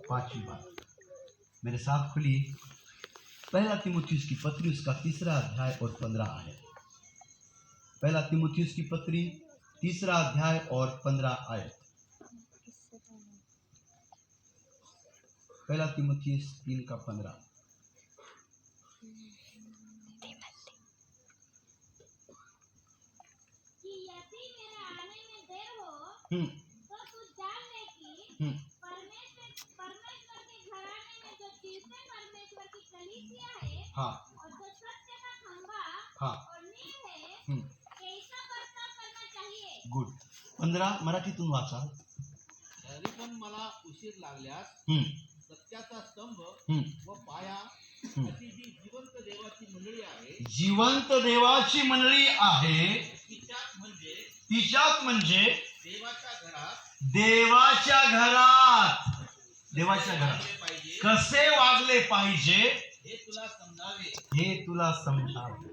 पांचवी बात मेरे साथ खुली, पहला तीमुथियुस की पत्री उसका 3 अध्याय और 15 आयत। पहला तीमुथियुस की पत्री 3 अध्याय और 15 आयत। पहला तीमुथियुस 3:15। तो तू जान ले कि परमेश्वर के घराने में जो तीसरे परमेश्वर की कलीसिया है, हाँ, और जो सत्य का खंभा हाँ, और नींव है, कैसा बर्ताव करना चाहिए। गुड। 15 मराठीतून वाचा। तरी पण मला उशीर लागल्यास सत्याचा स्तंभ व पाया अशी जी जिवंत देवाची मंडळी आहे, जिवंत देवाची मंडळी आहे, तिच्यात म्हणजे देवाच्या घरात कसे वागले पाहिजे हे तुला समझावे।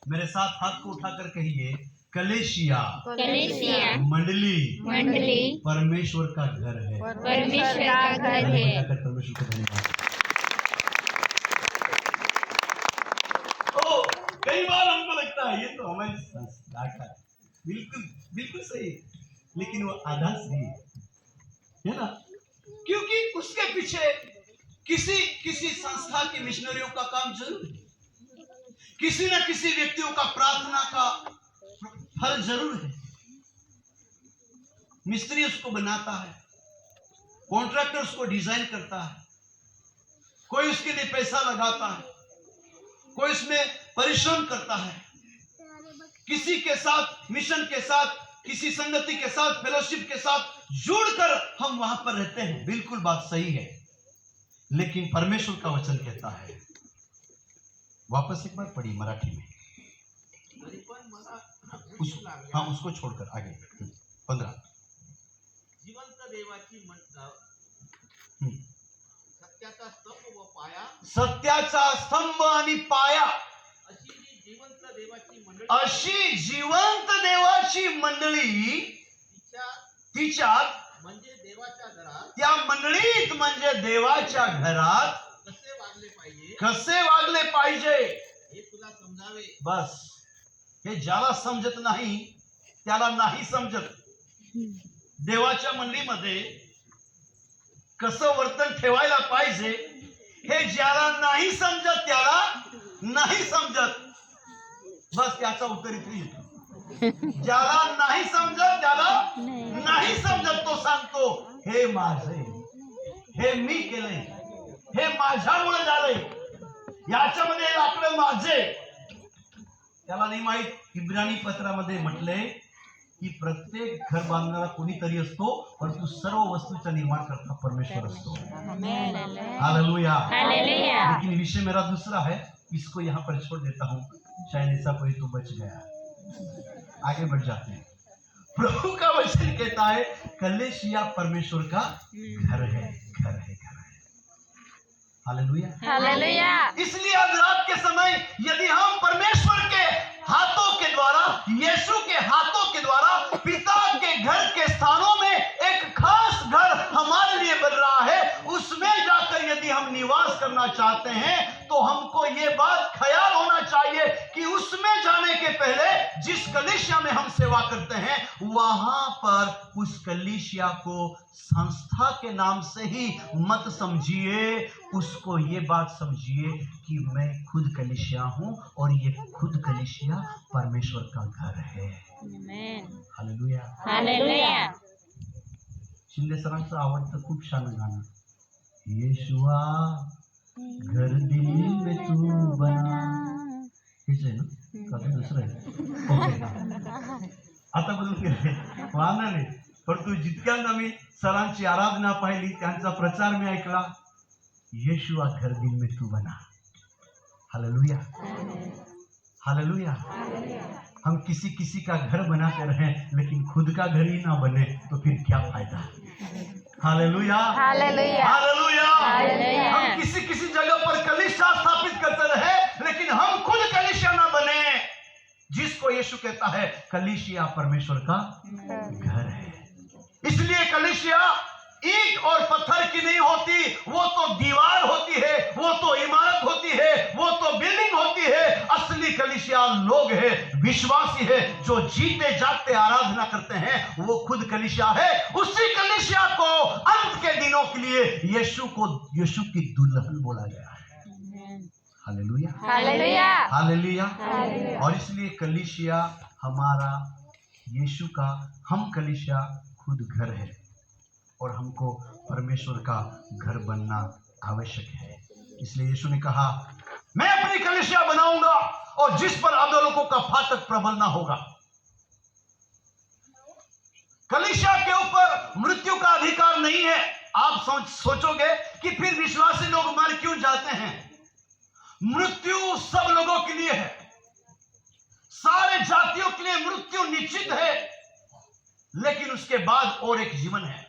मेरे साथ हाथ को उठाकर कहिए, कलेशिया मंडली परमेश्वर का घर है। परमेश्वर का घर है। परमेश्वर का धन्यवाद। कई बार हमको लगता है ये तो हमारी संस्कार है, बिल्कुल बिल्कुल सही, लेकिन वो आधा सही है ना, क्योंकि उसके पीछे किसी संस्था के मिशनरियों का काम जरूर है, किसी न किसी व्यक्तियों का प्रार्थना का फल जरूर है। मिस्त्री उसको बनाता है, कॉन्ट्रैक्टर उसको डिजाइन करता है, कोई उसके लिए पैसा लगाता है, कोई इसमें परिश्रम करता है। किसी के साथ, मिशन के साथ, किसी संगति के साथ, फेलोशिप के साथ जुड़कर हम वहां पर रहते हैं, बिल्कुल बात सही है। लेकिन परमेश्वर का वचन कहता है, वापस एक बार पढ़ी मराठी में, उसको छोड़कर आगे 15। जिवंत देवाची सत्याचा स्तंभ व पाया, सत्याचा स्तंभ आणि पाया, अशी जिवंत देवाची मंडळी तिच्यात म्हणजे देवाच्या घरात, त्या मंडळीत म्हणजे देवाच्या घरात कसे वागले पाहिजे हे तुला समजावे। बस हे ज्याला समजत नाही त्याला नाही समजत। देवाच्या मंडळीमध्ये कसं वर्तन ठेवायला पाहिजे हे ज्याला नाही समजत त्याला नाही समजत। बस त्याचा उत्तर इथे येतो, ज्याला नाही समजत त्याला नाही समजत। तो सांगतो, हे माझे, हे मी केलंय, हे माझ्यामुळे झालंय, याच्यामध्ये लाकडं माझे। त्याला नाही माहित इब्रानी पत्रामध्ये म्हटलंय की प्रत्येक घर बांधणारा कोणीतरी असतो, परंतु सर्व वस्तूचा निर्माण करता परमेश्वर असतो। हालेलुया। लेकिन विषय मेरा दूसरा है, इसको यहाँ पर छोड़ देता हूँ, शायद ऐसा कोई तो बच गया। आगे बढ़ जाते हैं। प्रभु का वचन कहता है, कलेशिया परमेश्वर का घर है, घर है, घर है। हालेलुया। इसलिए आज रात के समय यदि हम परमेश्वर के हाथों के द्वारा, यीशु के हाथों के द्वारा पिता के घर के स्थानों में एक खास घर हमारे लिए बन रहा है, उसमें जाकर यदि हम निवास करना चाहते हैं तो हमको ये बात ख्याल होना चाहिए कि उसमें जाने के पहले जिस कलीसिया में हम सेवा करते हैं वहां पर उस कलीसिया को संस्था के नाम से ही मत समझिए, उसको ये बात समझिए कि मैं खुद कलीसिया हूं और ये खुद कलीसिया परमेश्वर का घर है। हालेलुया। शिंदे सरांचं आवडतं खूप छान गाणं, येशुआ घर दिल में तू बना, हेच आहे ना का दुसरं आहे? ओके, आता बदल केलं वाहना नाही, परंतु जितक्यांदा मी सरांची आराधना पाहिली, त्यांचा प्रचार मी ऐकला, येशुआ घर दिल में तू बना। Hallelujah, hallelujah. हम किसी का घर बनाते रहें लेकिन खुद का घर ही ना बने तो फिर क्या फायदा। Hallelujah, hallelujah, hallelujah. हम किसी जगह पर कलीसिया स्थापित करते रहे लेकिन हम खुद कलीसिया ना बने, जिसको यीशु कहता है कलीसिया परमेश्वर का घर है। इसलिए कलीसिया ईंट और पत्थर की नहीं हो होती, वो तो दीवार होती है, वो तो इमारत होती है, वो तो बिल्डिंग होती है। असली कलीसिया लोग है, विश्वासी है, जो जीते जागते आराधना करते हैं, वो खुद कलीसिया है। उसी कलीसिया को अंत के दिनों के लिए यीशु की दुल्हन बोला गया है। Hallelujah, hallelujah, hallelujah. और इसलिए कलीसिया हमारा, यीशु का, हम कलीसिया खुद घर है और हमको परमेश्वर का घर बनना आवश्यक है। इसलिए यीशु ने कहा, मैं अपनी कलीसिया बनाऊंगा और जिस पर अधोलोकों का फाटक प्रबल ना होगा। कलीसिया के ऊपर मृत्यु का अधिकार नहीं है। आप सोचोगे कि फिर विश्वासी लोग मर क्यों जाते हैं? मृत्यु सब लोगों के लिए है, सारे जातियों के लिए मृत्यु निश्चित है, लेकिन उसके बाद और एक जीवन है,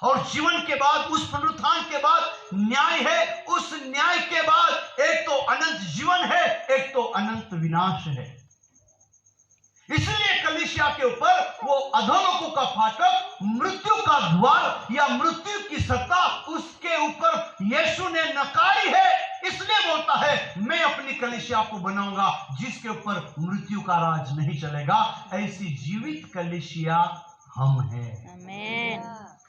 और जीवन के बाद, उस पुनरुत्थान के बाद न्याय है। उस न्याय के बाद एक तो अनंत जीवन है, एक तो अनंत विनाश है। इसलिए कलीसिया के ऊपर वो अधोलोकों का फाटक, मृत्यु का द्वार या मृत्यु की सत्ता, उसके ऊपर यीशु ने नकारी है। इसलिए बोलता है, मैं अपनी कलीसिया को बनाऊंगा जिसके ऊपर मृत्यु का राज नहीं चलेगा। ऐसी जीवित कलीसिया हम हैं। आमेन,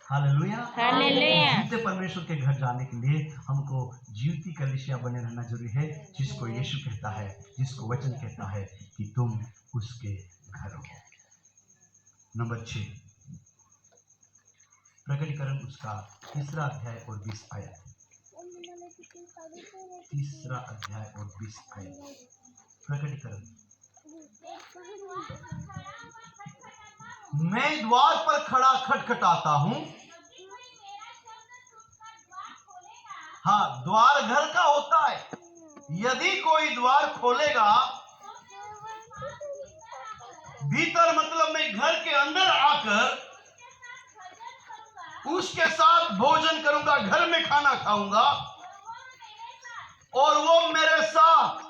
हालेलुया, हालेलुया। जीते परमेश्वर के घर जाने के लिए हमको जीवती कलीसिया बने रहना जरूरी है, जिसको यीशु कहता है, जिसको वचन कहता है कि तुम उसके घर हो। नंबर 6, प्रकटीकरण उसका 3 अध्याय और 20 आयत। 3 अध्याय और 20 आयत, प्रकटीकरण। मैं द्वार पर खड़ा खटखटाता हूं। हाँ, द्वार घर का होता है। यदि कोई द्वार खोलेगा, भीतर मतलब मैं घर के अंदर आकर उसके साथ भोजन करूंगा, घर में खाना खाऊंगा और वो मेरे साथ।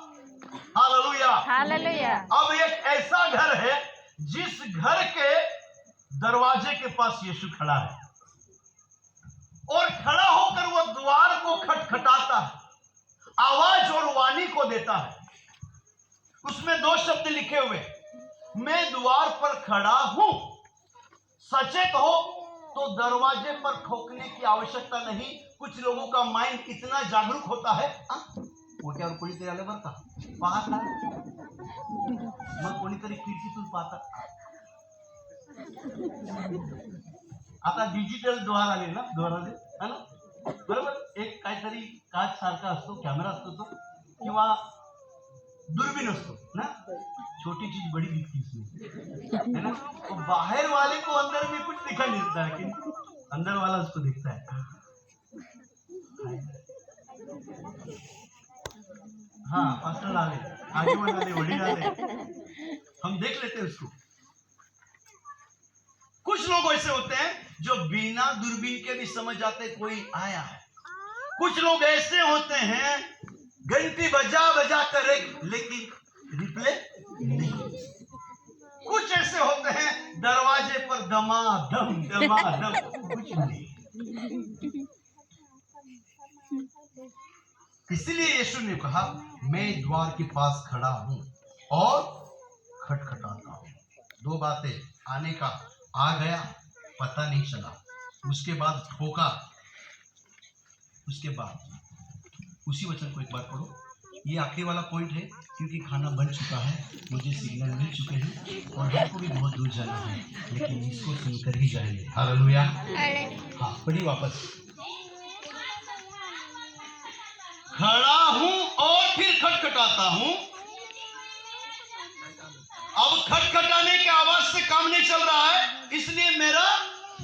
Hallelujah, hallelujah. अब एक ऐसा घर है जिस घर के दरवाजे के पास यीशु खड़ा है और खड़ा होकर वो द्वार को खटखटाता है, आवाज और वाणी को देता है। उसमें 2 शब्द लिखे हुए, मैं द्वार पर खड़ा हूं। सचेत हो तो दरवाजे पर ठोकने की आवश्यकता नहीं। कुछ लोगों का माइंड इतना जागरूक होता है, कोट्यावर कोणीतरी आलं बरं का, पाहता मग कोणीतरी खिडकीतून पाहता। आता डिजिटल द्वार आले ना, द्वाराले है ना, बरोबर। एक काहीतरी काच सारखा असतो, कॅमेरा असतो तो, किंवा दूरबीन असतो ना, छोटी चीज बड़ी दिखती इसमें, है ना। तो बाहर वाले को अंदर में कुछ दिखाई नहीं देता, लेकिन अंदर वाला उसको दिखता है। हाँ, पास्टर आले, आगे वाले वडील आले, हम देख लेते हैं उसको। कुछ लोग ऐसे होते हैं जो बिना दूरबीन के भी समझ जाते कोई आया है। कुछ लोग ऐसे होते हैं घंटी बजा बजा कर, लेकिन रिप्ले नहीं। कुछ ऐसे होते हैं दरवाजे पर दमादम दमादम, कुछ नहीं। इसलिए यीशु ने कहा, मैं द्वार के पास खड़ा हूं और खटखटाता हूं। 2 बातें, आने का, आ गया, पता नहीं चला, उसके बाद ठोका, उसके बाद उसी वचन को एक बार पढ़ो। ये आखिरी वाला पॉइंट है, क्योंकि खाना बन चुका है, मुझे सिग्नल मिल चुके हैं और हमको भी बहुत दूर जाना है, लेकिन इसको सुनकर ही जाएंगे। हालेलुया। हाँ, पढ़िए वापस। खड़ा हूं और फिर खटखटाता हूं। अब खटखटाने के आवाज से काम नहीं चल रहा है, इसलिए मेरा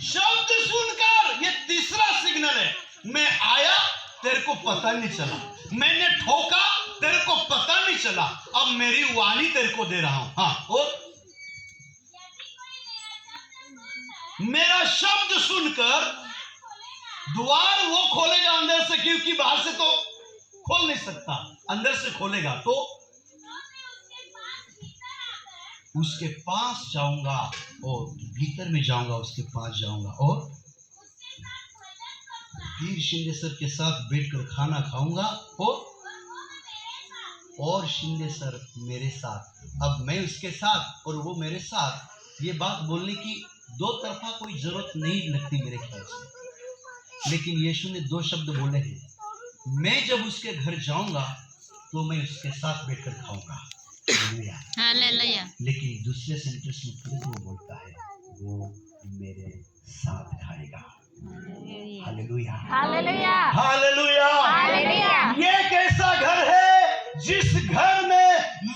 शब्द सुनकर, ये तीसरा सिग्नल है। मैं आया, तेरे को पता नहीं चला, मैंने ठोका, तेरे को पता नहीं चला, अब मेरी वाणी तेरे को दे रहा हूं। हाँ, और मेरा शब्द सुनकर द्वार वो खोलेगा अंदर से, क्योंकि बाहर से तो खोल नहीं सकता, अंदर से खोलेगा। तो उसके पास जाऊंगा और भीतर में जाऊंगा, उसके पास जाऊंगा और वीर शिंदे सर के साथ बैठकर खाना खाऊंगा और शिंदे सर मेरे साथ। अब मैं उसके साथ और वो मेरे साथ, ये बात बोलने की दो तरफा कोई जरूरत नहीं लगती मेरे ख्याल से, लेकिन यीशु ने दो शब्द बोले हैं, मैं जब उसके घर जाऊंगा तो मैं उसके साथ बैठकर खाऊंगा। हालेलुया। लेकिन दूसरे सेंटेंस में फिर वो बोलता है, वो मेरे साथ खाएगा। Hallelujah, hallelujah. हालेलुया। हालेलुया। ये एक ऐसा घर है जिस घर में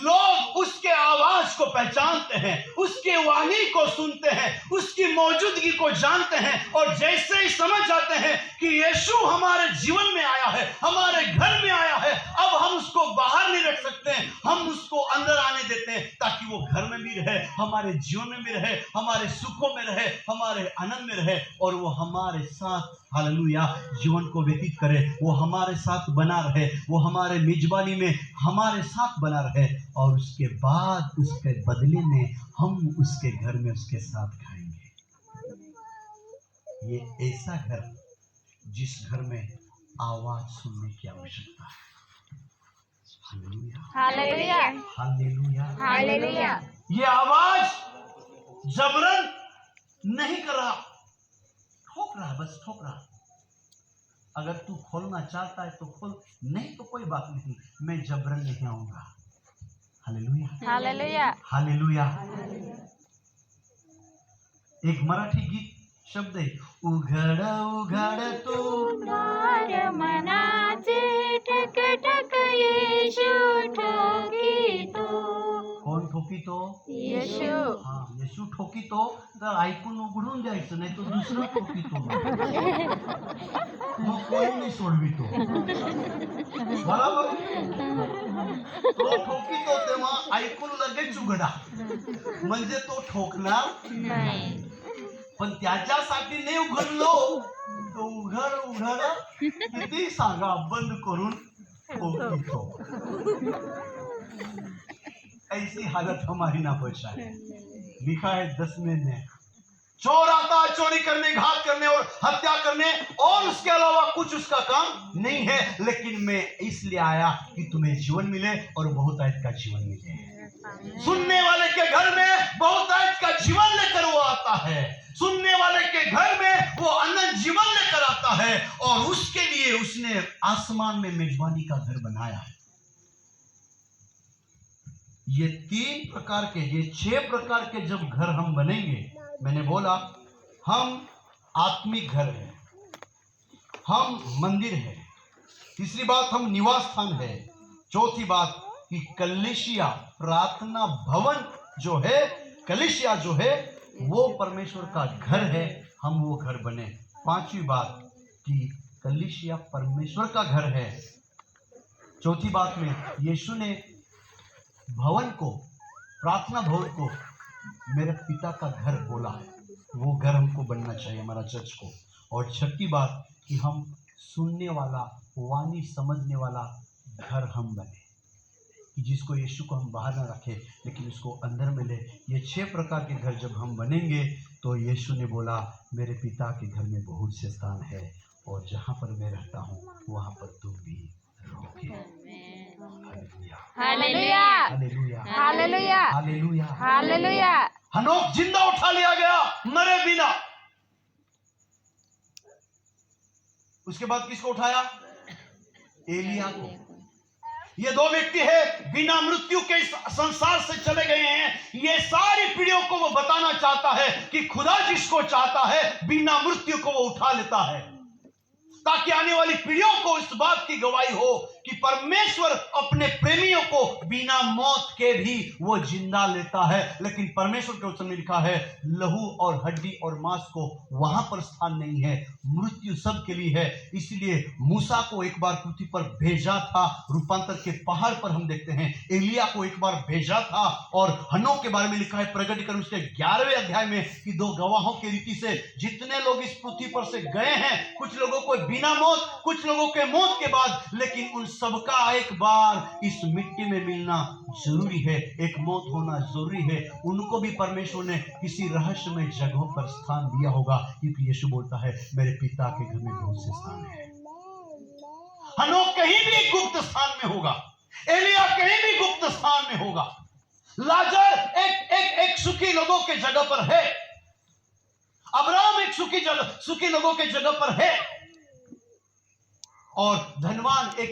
लोग उसके आवाज को पहचानते हैं, उसकी वाणी को सुनते हैं, उसकी मौजूदगी को जानते हैं, और जैसे ही समझ जाते हैं कि यीशु हमारे जीवन में आया है, हमारे घर में आया है, अब हम उसको बाहर नहीं रख सकते हैं, हम उसको अंदर आने देते हैं ताकि वो घर में भी रहे, हमारे जीवन में भी रहे, हमारे सुखों में रहे, हमारे आनंद में रहे, और वो हमारे साथ हालेलुया जीवन को व्यतीत करे, वो हमारे साथ बना रहे, वो हमारे मेजबानी में हमारे साथ बना रहे, और उसके बाद उसके बदले में हम उसके घर में उसके साथ खाएंगे। ये ऐसा घर जिस घर में आवाज सुनने की आवश्यकता है। Hallelujah, hallelujah. Hallelujah, hallelujah. ये आवाज जबरन नहीं कर रहा, ठोक रहा, बस ठोक रहा। अगर तू खोलना चाहता है तो खोल, नहीं तो कोई बात नहीं, मैं जबरन नहीं आऊंगा। Hallelujah, hallelujah. हालेलुया। एक मराठी गीत शब्द है, उघड उघड तू दार मनाचे ठक ठक येशू ठोकितो. कोण ठोकितो? येशू. हा, येशू ठोकितो, तर ऐकून उघडून द्यायचं, नाही तो दुसरा ठोकितो, मग कोण नाही सोडवितो। बरोबर, तो ठोकितो तेव्हा ऐकून लगेच उघडा, म्हणजे तो ठोकणार नाही. पण त्याच्यासाठी नाही उघडलो, तो उघड उघड किती सांगा बंद करून ठोकितो। ऐसी हालत हमारी ना बचाए। लिखा है 10वें में, चोर आता है चोरी करने, घात करने और हत्या करने, और उसके अलावा कुछ उसका काम नहीं है, लेकिन मैं इसलिए आया कि तुम्हें जीवन मिले और बहुतायत का जीवन मिले। सुनने वाले के घर में बहुतायत का जीवन लेकर वो आता है, सुनने वाले के घर में वो अनंत जीवन लेकर आता है, और उसके लिए उसने आसमान में मेजबानी का घर बनाया है। ये 3 प्रकार के, ये 6 प्रकार के जब घर हम बनेंगे, मैंने बोला हम आत्मिक घर है, हम मंदिर है, तीसरी बात हम निवास स्थान है, चौथी बात कि कलीसिया प्रार्थना भवन जो है, कलीसिया जो है वो परमेश्वर का घर है, हम वो घर बने। पांचवी बात कि कलीसिया परमेश्वर का घर है। चौथी बात में यीशु ने भवन को, प्रार्थना भवन को मेरे पिता का घर बोला है, वो घर हमको बनना चाहिए, हमारा चर्च को। और छठी बात कि हम सुनने वाला, वाणी समझने वाला घर हम बने, कि जिसको यीशु को हम बाहर ना रखें लेकिन उसको अंदर में ले। ये 6 प्रकार के घर जब हम बनेंगे तो यीशु ने बोला मेरे पिता के घर में बहुत से स्थान है, और जहाँ पर मैं रहता हूँ वहाँ पर तुम भी रहोगे। Hallelujah. Hallelujah, hallelujah. Hallelujah, hallelujah. हनोक जिंदा उठा लिया गया मरे बिना। उसके बाद किसको उठाया? एलिया को। ये 2 व्यक्ति है बिना मृत्यु के इस संसार से चले गए हैं। ये सारी पीढ़ियों को वो बताना चाहता है कि खुदा जिसको चाहता है बिना मृत्यु को वो उठा लेता है, ताकि आने वाली पीढ़ियों को इस बात की गवाही हो कि परमेश्वर अपने प्रेमियों को बिना मौत के भी वो जिंदा लेता है। लेकिन परमेश्वर के वचन में लिखा है लहू और हड्डी और मांस को वहां पर स्थान नहीं है, मृत्यु सबके लिए है। इसलिए मूसा को एक बार पृथ्वी पर भेजा था, रूपांतर के पहाड़ पर हम देखते हैं। एलिया को एक बार भेजा था, और हनोक के बारे में लिखा है प्रकटीकरण उसके 11वें अध्याय में कि 2 गवाहों की रीति से जितने लोग इस पृथ्वी पर से गए हैं, कुछ लोगों को बिना मौत, कुछ लोगों के मौत के बाद, लेकिन उन सबका एक बार इस मिट्टी में मिलना जरूरी है, एक मौत होना जरूरी है। उनको भी परमेश्वर ने किसी रहस्यमय जगहों पर स्थान दिया होगा, क्योंकि यीशु बोलता है मेरे पिता के घर में बहुत से स्थान है। हनोक कहीं भी गुप्त स्थान में होगा, एलिया कहीं भी गुप्त स्थान में होगा, लाजर एक सुखी लोगों के जगह पर है, अब्राहम एक सुखी लोगों के जगह पर है, और धनवान एक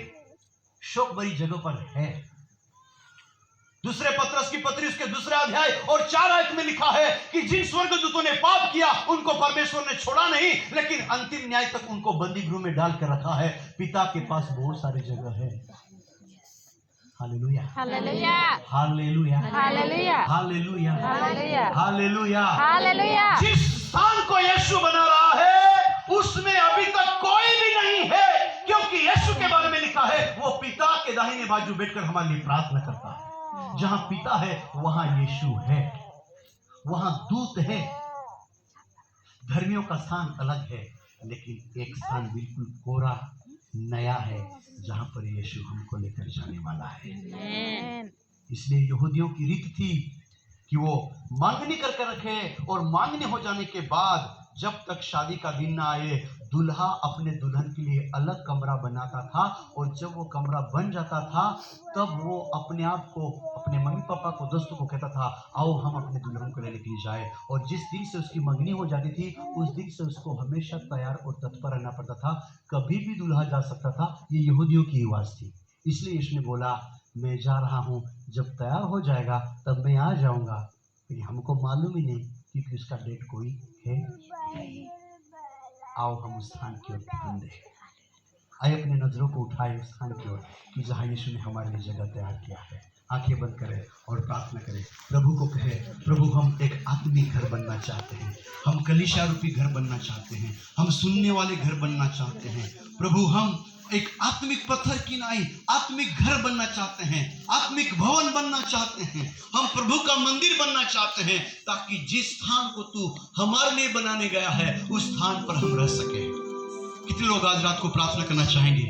शोक भरी जगह पर है। दूसरे पत्रस की पत्री उसके दूसरे अध्याय और 4 आयत में लिखा है कि जिन स्वर्गदूतों ने पाप किया उनको परमेश्वर ने छोड़ा नहीं, लेकिन अंतिम न्याय तक उनको बंदी गृह में डालकर रखा है। पिता के पास बहुत सारी जगह है। Hallelujah, hallelujah, hallelujah, hallelujah, hallelujah, hallelujah, hallelujah. Hallelujah. जिस स्थान को यीशु बना रहा है उसमें अभी तक कोई भी नहीं है, क्योंकि यीशु के बारे में लिखा है वो पिता के दाहिने बाजू बैठकर हमारे लिए प्रार्थना करता है। जहां पिता है वहां यीशु है, वहां दूत है। धर्मियों का स्थान अलग है, लेकिन एक स्थान बिल्कुल कोरा नया है जहां पर यीशु हमको लेकर जाने वाला है। आमीन। इसलिए यहूदियों की रीत थी कि वो मांगनी करके रखे, और मांगनी हो जाने के बाद जब तक शादी का दिन ना आए दूल्हा अपने दुल्हन के लिए अलग कमरा बनाता था, और जब वो कमरा बन जाता था तब वो अपने आप को, अपने मम्मी पापा को, दोस्तों को कहता था आओ हम अपने दुल्हन को लेने के लिए जाए। और जिस दिन से उसकी मंगनी हो जाती थी उस दिन से उसको हमेशा तैयार और तत्पर रहना पड़ता था, कभी भी दूल्हा जा सकता था। ये यहूदियों की रिवाज थी। इसलिए यीशु ने बोला मैं जा रहा हूँ, जब तैयार हो जाएगा तब मैं आ जाऊंगा। लेकिन हमको मालूम ही नहीं क्योंकि उसका डेट कोई है। आओ हम उस स्थान की ओर ध्यान दें, आइए अपने नजरों को उठाए उस स्थान की ओर कि जहाँ यीशु ने हमारे लिए जगह तैयार किया है। आंखें बंद करें और प्रार्थना करें, प्रभु को कहे प्रभु हम एक आत्मिक घर बनना चाहते हैं, हम कलीसिया रूपी घर बनना चाहते हैं, हम सुनने वाले घर बनना चाहते हैं। प्रभु हम एक आत्मिक पत्थर की नाई आत्मिक घर बनना चाहते हैं, आत्मिक भवन बनना चाहते हैं, हम प्रभु का मंदिर बनना चाहते हैं, ताकि जिस स्थान को तू हमारे लिए बनाने गया है उस स्थान पर हम रह सके। कितने लोग आज रात को प्रार्थना करना चाहेंगे?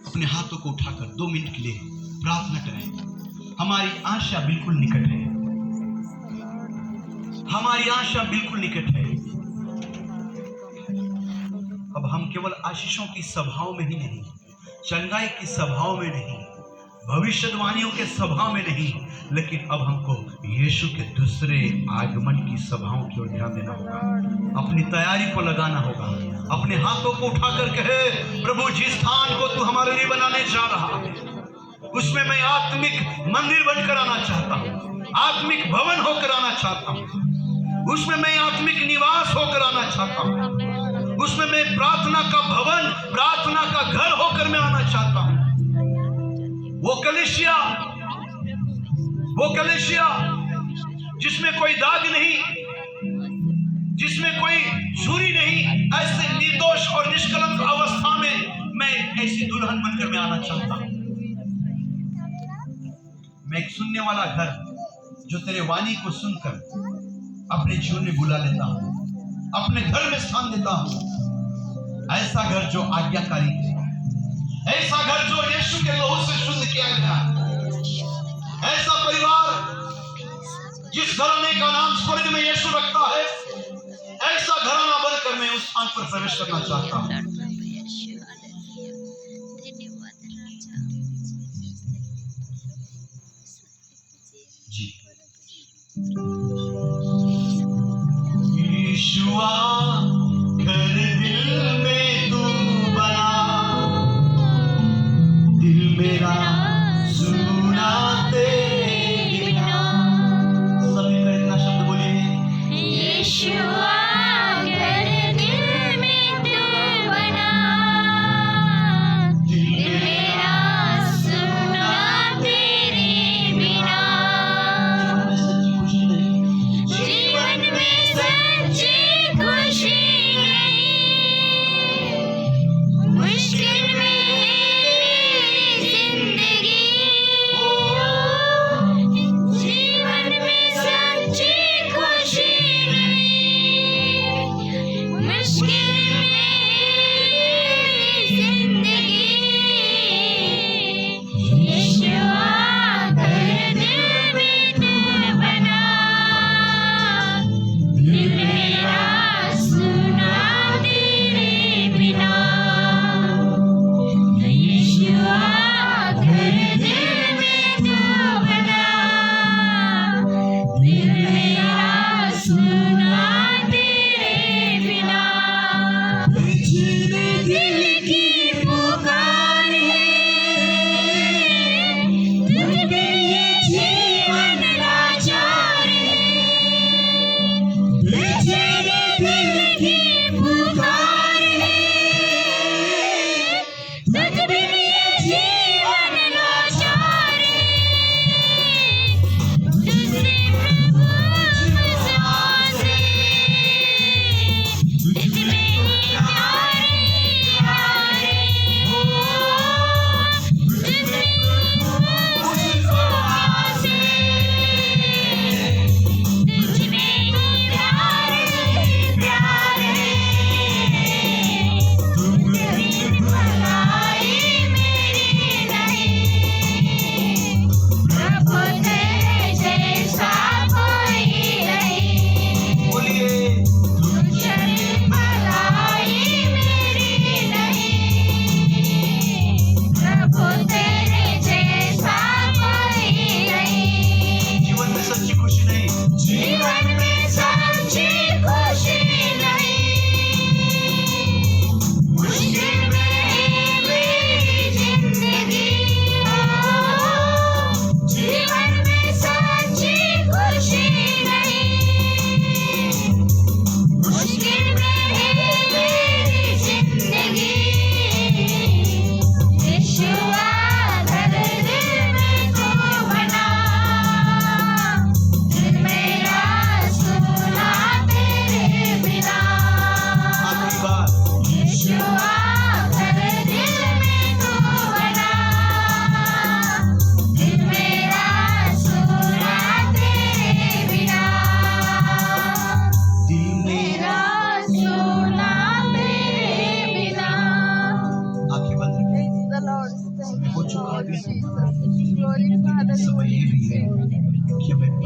अपने हाथों को उठाकर 2 मिनट के लिए प्रार्थना करें। हमारी आशा बिल्कुल निकट है, हमारी आशा बिल्कुल निकट है। अब हम केवल आशीषों की सभाओं में ही नहीं, चंगाई की सभाओं में नहीं, भविष्यवाणियों के सभा में नहीं, लेकिन अब हमको यीशु के दूसरे आगमन की सभाओं की ओर ध्यान देना होगा। अपनी तैयारी को लगाना होगा, अपने हाथों को उठाकर कहे प्रभु जिस स्थान को तू हमारे लिए बनाने जा रहा है उसमें मैं आत्मिक मंदिर बनकर आना चाहता हूँ, आत्मिक भवन होकर आना चाहता हूँ, उसमें मैं आत्मिक निवास होकर आना चाहता हूँ, उसमें मैं प्रार्थना का भवन, प्रार्थना का घर होकर मैं आना चाहता हूँ। वो कलीसिया जिसमें कोई दाग नहीं, जिसमें कोई झुर्री नहीं, ऐसे निर्दोष और निष्कलंक अवस्था में मैं ऐसी दुल्हन बनकर मैं आना चाहता हूँ। मैं एक सुनने वाला घर जो तेरे वाणी को सुनकर अपने जीवन में बुला लेता हूँ, अपने घर में स्थान देता हूँ। ऐसा घर जो आज्ञाकारी है, ऐसा घर जो यीशु के लहू से शुद्ध किया गया, ऐसा परिवार जिस घराने का नाम स्वर्ग में यीशु रखता है, ऐसा घराना बनकर मैं उस स्थान पर प्रवेश करना चाहता हूँ। जी यीशुआ घर दिल में तू बना, दिल मेरा सुना तेरे बिना। सभी का इतना शब्द बोलिए, यीशुआ घर दिल में तू बना,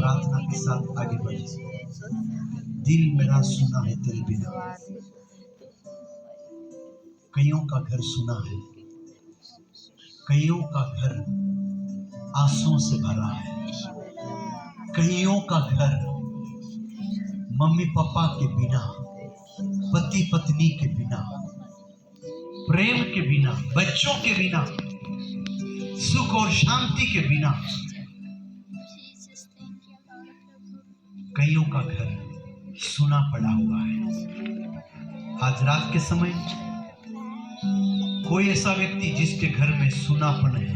प्रार्थना के साथ आगे बढ़े। दिल मेरा सुना है तेरे बिना। कईयों का घर सुना है, कईयों का घर आंसुओं से भरा है, कईयों का घर मम्मी पापा के बिना, पति पत्नी के बिना, प्रेम के बिना, बच्चों के बिना, सुख और शांति के बिना, कईयों का घर सुना पड़ा हुआ है। आज रात के समय कोई ऐसा व्यक्ति जिसके घर में सुनापन है,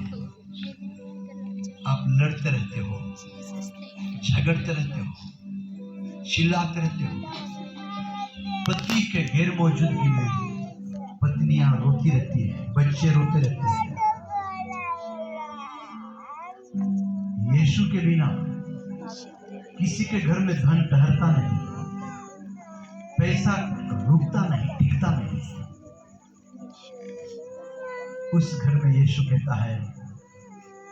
आप लड़ते रहते हो, झगड़ते रहते हो, चिल्लाते रहते हो, पति के गैर मौजूदगी में पत्नियां रोती रहती है, बच्चे रोते रहते हैं। यीशु के बिना किसी के घर में धन ठहरता नहीं, पैसा रुकता नहीं, टिकता नहीं। उस घर में यीशु कहता है,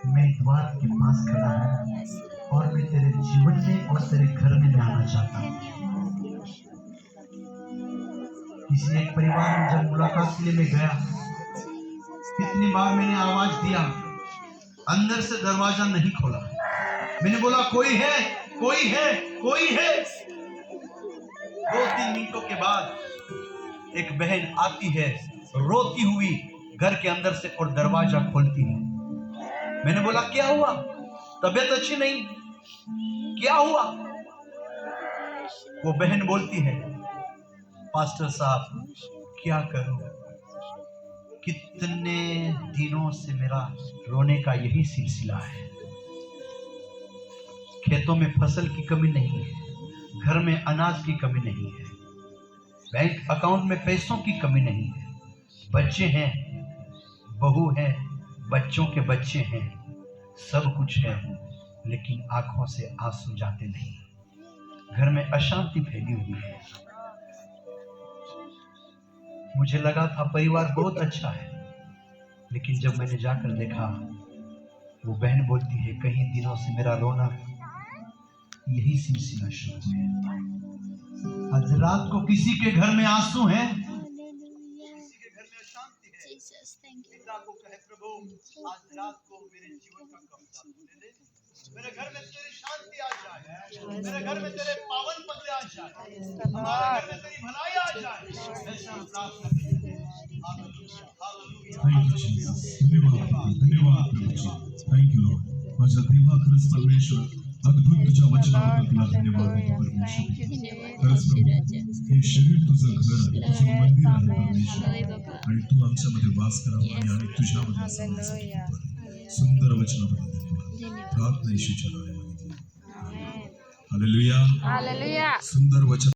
मैं द्वार के पास खड़ा हूं और मैं तेरे जीवन में और तेरे घर में आना चाहता हूं। किसी एक परिवार में जब मुलाकात के लिए मैं गया, कितनी बार मैंने आवाज दिया, अंदर से दरवाजा नहीं खोला। मैंने बोला कोई है, कोई है, कोई है। 2-3 मिनटों के बाद एक बहन आती है रोती हुई घर के अंदर से और दरवाजा खोलती है। मैंने बोला क्या हुआ, तबीयत अच्छी नहीं, क्या हुआ? वो बहन बोलती है, पास्टर साहब क्या करूं, कितने दिनों से मेरा रोने का यही सिलसिला है। खेतों में फसल की कमी नहीं है, घर में अनाज की कमी नहीं है, बैंक अकाउंट में पैसों की कमी नहीं है, बच्चे हैं, बहू है, बच्चों के बच्चे हैं, सब कुछ है, लेकिन आंखों से आंसू जाते नहीं। घर में अशांति फैली हुई है। मुझे लगा था परिवार बहुत अच्छा है, लेकिन जब मैंने जाकर देखा, वो बहन बोलती है कई दिनों से मेरा रोना यही सिलसिला शुरू है। आज रात को किसी के घर में आंसू हैं, किसी के घर में अशांति है। पिता को कहे प्रभु आज रात को मेरे जीवन का कब्जा ले ले, मेरे घर में तेरी शांति आ जाए, मेरे घर में तेरे पावन पद आ जाए, हमारे घर में तेरी भलाई आ जाए। ऐसा हम प्रार्थना करते हैं। Thank you Lord. माझ्या देवा खरंच परमेश्वर, अद्भुत तुझ्या वचनाबद्दल तुला धन्यवाद देतो परमेश्वर। खरंच प्रभू हे शरीर तुझं घर आहे, तुझं मंदिर आहे परमेश्वर, आणि तू आमच्यामध्ये वास करावा आणि आम्ही तुझ्यामध्ये समाविष्ट. सुंदर वचनाबद्दल धन्यवाद. प्रार्थना येशूच्या नावामध्ये. हालेलुया. हालेलुया. सुंदर वचन